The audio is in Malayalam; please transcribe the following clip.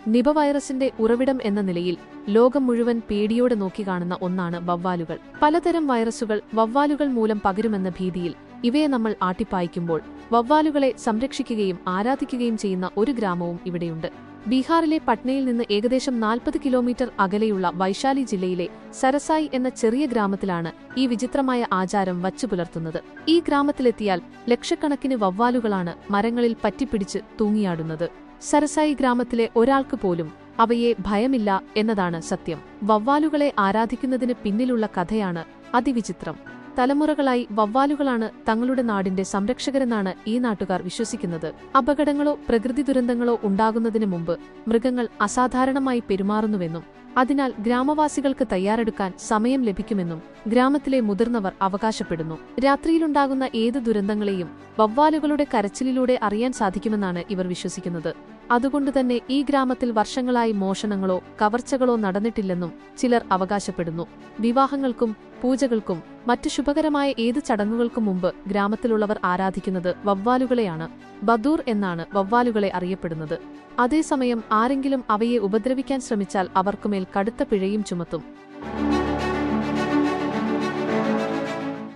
നിപ വൈറസിന്റെ ഉറവിടം എന്ന നിലയിൽ ലോകം മുഴുവൻ പേടിയോടെ നോക്കിക്കാണുന്ന ഒന്നാണ് വവ്വാലുകൾ. പലതരം വൈറസുകൾ വവ്വാലുകൾ മൂലം പകരുമെന്ന ഭീതിയിൽ ഇവയെ നമ്മൾ ആട്ടിപ്പായിക്കുമ്പോൾ വവ്വാലുകളെ സംരക്ഷിക്കുകയും ആരാധിക്കുകയും ചെയ്യുന്ന ഒരു ഗ്രാമവും ഇവിടെയുണ്ട്. ബീഹാറിലെ പട്നയിൽ നിന്ന് ഏകദേശം 40 കിലോമീറ്റർ അകലെയുള്ള വൈശാലി ജില്ലയിലെ സരസായി എന്ന ചെറിയ ഗ്രാമത്തിലാണ് ഈ വിചിത്രമായ ആചാരം വച്ചുപുലർത്തുന്നത്. ഈ ഗ്രാമത്തിലെത്തിയാൽ ലക്ഷക്കണക്കിന് വവ്വാലുകളാണ് മരങ്ങളിൽ പറ്റിപ്പിടിച്ച് തൂങ്ങിയാടുന്നത്. സരസായി ഗ്രാമത്തിലെ ഒരാൾക്ക് പോലും അവയെ ഭയമില്ല എന്നതാണ് സത്യം. വവ്വാലുകളെ ആരാധിക്കുന്നതിന് പിന്നിലുള്ള കഥയാണ് അതിവിചിത്രം. തലമുറകളായി വവ്വാലുകളാണ് തങ്ങളുടെ നാടിന്റെ സംരക്ഷകരെന്നാണ് ഈ നാട്ടുകാർ വിശ്വസിക്കുന്നത്. അപകടങ്ങളോ പ്രകൃതി ദുരന്തങ്ങളോ ഉണ്ടാകുന്നതിന് മുമ്പ് മൃഗങ്ങൾ അസാധാരണമായി പെരുമാറുന്നുവെന്നും അതിനാൽ ഗ്രാമവാസികൾക്ക് തയ്യാറെടുക്കാൻ സമയം ലഭിക്കുമെന്നും ഗ്രാമത്തിലെ മുതിർന്നവർ അവകാശപ്പെടുന്നു. രാത്രിയിലുണ്ടാകുന്ന ഏത് ദുരന്തങ്ങളെയും വവ്വാലുകളുടെ കരച്ചിലിലൂടെ അറിയാൻ സാധിക്കുമെന്നാണ് ഇവർ വിശ്വസിക്കുന്നത്. അതുകൊണ്ടുതന്നെ ഈ ഗ്രാമത്തിൽ വർഷങ്ങളായി മോഷണങ്ങളോ കവർച്ചകളോ നടന്നിട്ടില്ലെന്നും ചിലർ അവകാശപ്പെടുന്നു. വിവാഹങ്ങൾക്കും പൂജകൾക്കും മറ്റു ശുഭകരമായ ഏത് ചടങ്ങുകൾക്കും മുമ്പ് ഗ്രാമത്തിലുള്ളവർ ആരാധിക്കുന്നത് വവ്വാലുകളെയാണ്. ബദൂർ എന്നാണ് വവ്വാലുകളെ അറിയപ്പെടുന്നത്. അതേസമയം ആരെങ്കിലും അവയെ ഉപദ്രവിക്കാൻ ശ്രമിച്ചാൽ അവർക്കുമേൽ കടുത്ത പിഴയും ചുമത്തും.